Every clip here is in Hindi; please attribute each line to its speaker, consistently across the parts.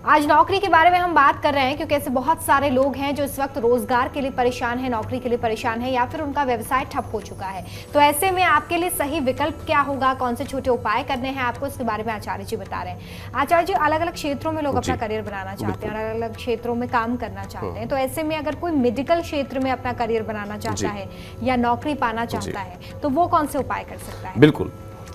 Speaker 1: आज नौकरी के बारे में हम बात कर रहे हैं क्योंकि ऐसे बहुत सारे लोग हैं जो इस वक्त रोजगार के लिए परेशान हैं, नौकरी के लिए परेशान हैं या फिर उनका व्यवसाय ठप हो चुका है। तो ऐसे में आपके लिए सही विकल्प क्या होगा, कौन से छोटे उपाय करने हैं आपको, इसके बारे में आचार्य जी बता रहे हैं। आचार्य जी, अलग अलग क्षेत्रों में लोग अपना करियर बनाना चाहते हैं, अलग अलग क्षेत्रों में काम करना चाहते हैं। तो ऐसे में अगर कोई मेडिकल क्षेत्र में अपना करियर बनाना चाहता है या नौकरी पाना चाहता है तो वो कौन से उपाय कर सकता है?
Speaker 2: बिल्कुल,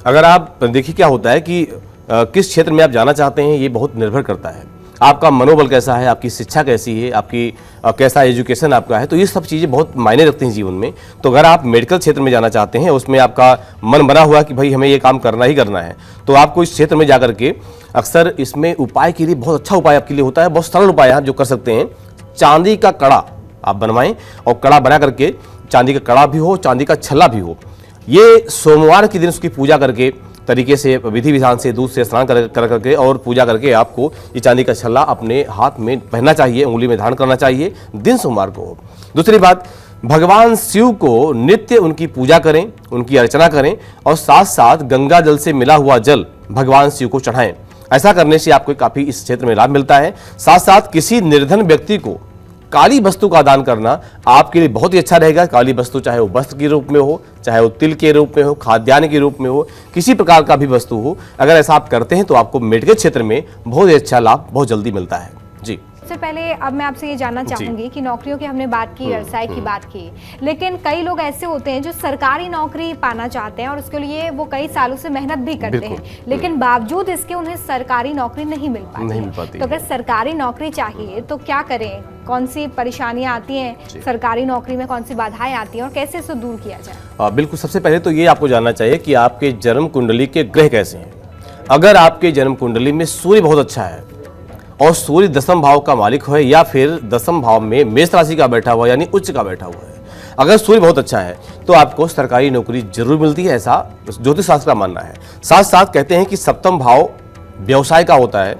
Speaker 2: अगर आप देखिए क्या होता है कि किस क्षेत्र में आप जाना चाहते हैं ये बहुत निर्भर करता है। आपका मनोबल कैसा है, आपकी शिक्षा कैसी है, आपकी कैसा एजुकेशन आपका है, तो ये सब चीज़ें बहुत मायने रखती हैं जीवन में। तो अगर आप मेडिकल क्षेत्र में जाना चाहते हैं, उसमें आपका मन बना हुआ कि भाई हमें ये काम करना ही करना है, तो आपको इस क्षेत्र में जा करके अक्सर इसमें उपाय के लिए बहुत अच्छा उपाय आपके लिए होता है, बहुत सरल उपाय आप जो कर सकते हैं। चांदी का कड़ा आप बनवाएं और कड़ा बना करके, चांदी का कड़ा भी हो, चांदी का छल्ला भी हो, ये सोमवार के दिन उसकी पूजा करके तरीके से विधि विधान से दूध से स्नान कर करके और पूजा करके आपको ये चांदी का छल्ला अपने हाथ में पहनना चाहिए, उंगली में धारण करना चाहिए, दिन सोमवार को हो। दूसरी बात, भगवान शिव को नित्य उनकी पूजा करें, उनकी अर्चना करें और साथ साथ गंगा जल से मिला हुआ जल भगवान शिव को चढ़ाएं। ऐसा करने से आपको काफ़ी इस क्षेत्र में लाभ मिलता है। साथ साथ किसी निर्धन व्यक्ति को काली वस्तु का दान करना आपके लिए बहुत ही अच्छा रहेगा। काली वस्तु चाहे वो वस्त्र के रूप में हो, चाहे वो तिल के रूप में हो, खाद्यान्न के रूप में हो, किसी प्रकार का भी वस्तु हो, अगर ऐसा आप करते हैं तो आपको मेडिकल क्षेत्र में बहुत ही अच्छा लाभ बहुत जल्दी मिलता है। जी,
Speaker 1: सबसे पहले अब मैं आपसे ये जानना चाहूंगी कि नौकरियों की हमने बात की, व्यवसाय की बात की, लेकिन कई लोग ऐसे होते हैं जो सरकारी नौकरी पाना चाहते हैं और उसके लिए वो कई सालों से मेहनत भी करते हैं, लेकिन बावजूद इसके उन्हें सरकारी नौकरी नहीं मिल पाती। तो अगर सरकारी नौकरी चाहिए तो क्या करें, कौन सी परेशानियां आती हैं सरकारी नौकरी में, कौन सी बाधाएं आती हैं और कैसे इसे दूर किया जाए?
Speaker 2: बिल्कुल, सबसे पहले तो ये आपको जानना चाहिए कि आपके जन्म कुंडली के ग्रह कैसे हैं। अगर आपके जन्म कुंडली में सूर्य बहुत अच्छा है और सूर्य दसम भाव का मालिक है या फिर दसम भाव में मेष राशि का बैठा हुआ यानी उच्च का बैठा हुआ है, अगर सूर्य बहुत अच्छा है तो आपको सरकारी नौकरी जरूर मिलती है, ऐसा ज्योतिष शास्त्र का मानना है। साथ साथ कहते हैं कि सप्तम भाव व्यवसाय का होता है,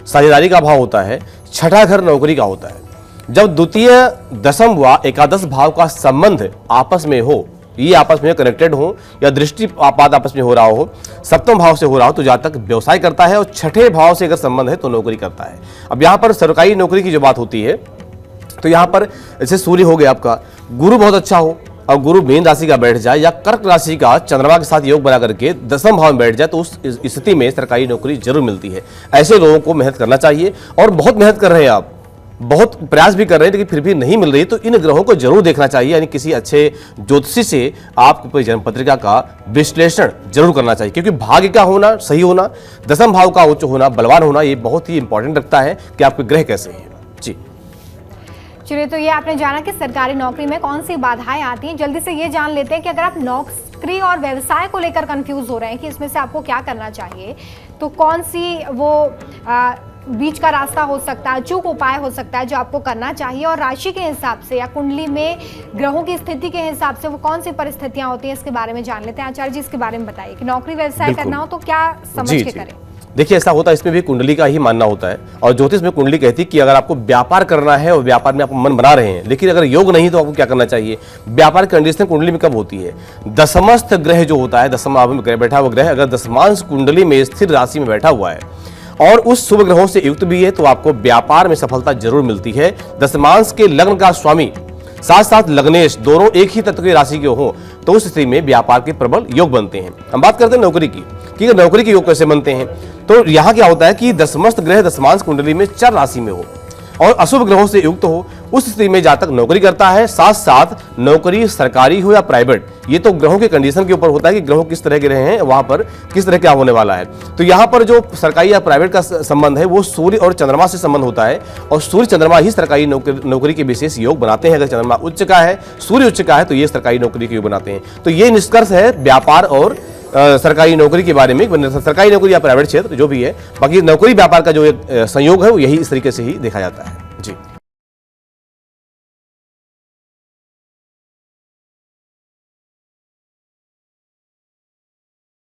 Speaker 2: साझेदारी का भाव होता है, छठा घर नौकरी का होता है। जब द्वितीय दसम व एकादश भाव का संबंध आपस में हो, ये आपस में कनेक्टेड हो या दृष्टिपात आपस में हो रहा हो, सप्तम भाव से हो रहा हो तो जहाँ तक व्यवसाय करता है, और छठे भाव से अगर संबंध है तो नौकरी करता है। अब यहाँ पर सरकारी नौकरी की जो बात होती है तो यहाँ पर जैसे सूर्य हो गया आपका, गुरु बहुत अच्छा हो और गुरु मीन राशि का बैठ जाए या कर्क राशि का चंद्रमा के साथ योग बना करके दसम भाव में बैठ जाए तो उस स्थिति में सरकारी नौकरी जरूर मिलती है। ऐसे लोगों को मेहनत करना चाहिए और बहुत मेहनत कर रहे हैं आप, बहुत प्रयास भी कर रहे हैं लेकिन फिर भी नहीं मिल रही, तो इन ग्रहों को जरूर देखना चाहिए, यानी किसी अच्छे ज्योतिषी से आपको जन्म पत्रिका का विश्लेषण जरूर करना चाहिए, क्योंकि भाग्य का होना, सही होना, दसम भाव का उच्च होना, बलवान होना, ये बहुत ही इंपॉर्टेंट रखता है कि आपके ग्रह कैसे हैं। जी,
Speaker 1: चलिए, तो ये आपने जाना कि सरकारी नौकरी में कौन सी बाधाएं आती हैं। जल्दी से ये जान लेते हैं कि अगर आप नौकरी और व्यवसाय को लेकर कंफ्यूज हो रहे हैं कि इसमें से आपको क्या करना चाहिए, तो कौन सी वो बीच का रास्ता हो सकता है, अचूक उपाय हो सकता है जो आपको करना चाहिए, और राशि के हिसाब से या कुंडली में ग्रहों की स्थिति के हिसाब से वो कौन सी परिस्थितियां होती हैं, इसके बारे में जान लेते हैं। आचार्य जी, इसके बारे में बताइए कि नौकरी व्यवसाय करना हो तो क्या समझ के करें?
Speaker 2: देखिए, ऐसा होता है, इसमें भी कुंडली का ही मानना होता है और ज्योतिष में कुंडली कहती है कि अगर आपको व्यापार करना है और व्यापार में आप मन बना रहे हैं लेकिन अगर योग नहीं तो आपको क्या करना चाहिए। व्यापार की कंडीशन कुंडली में कब होती है? दशमस्थ ग्रह जो होता है, दसम भाव में बैठा हुआ ग्रह अगर दशमांश कुंडली में स्थिर राशि में बैठा हुआ है और उस शुभ ग्रहों से युक्त भी है तो आपको व्यापार में सफलता जरूर मिलती है। दशमांश के लग्न का स्वामी साथ साथ लग्नेश दोनों एक ही तत्व की राशि के हो तो उस स्थिति में व्यापार के प्रबल योग बनते हैं। हम बात करते हैं नौकरी की कि नौकरी के योग कैसे बनते हैं, तो यहाँ क्या होता है कि दशमस्थ ग्रह दशमांश कुंडली में चर राशि में हो और अशुभ ग्रहों से युक्त हो, उस स्थिति में जहाँ तक नौकरी करता है, साथ साथ नौकरी सरकारी हो या प्राइवेट, ये तो ग्रहों के कंडीशन के ऊपर होता है कि ग्रहों किस तरह के रहे हैं, वहां पर किस तरह क्या होने वाला है। तो यहाँ पर जो सरकारी या प्राइवेट का संबंध है वो सूर्य और चंद्रमा से संबंध होता है और सूर्य चंद्रमा ही सरकारी नौकरी के विशेष योग बनाते हैं। अगर चंद्रमा उच्च का है, सूर्य उच्च का है तो ये सरकारी नौकरी के योग बनाते हैं। तो ये निष्कर्ष है व्यापार और सरकारी नौकरी के बारे में, सरकारी नौकरी या प्राइवेट क्षेत्र जो भी है। बाकी नौकरी व्यापार का जो एक संयोग है वो यही इस तरीके से ही देखा जाता है। जी।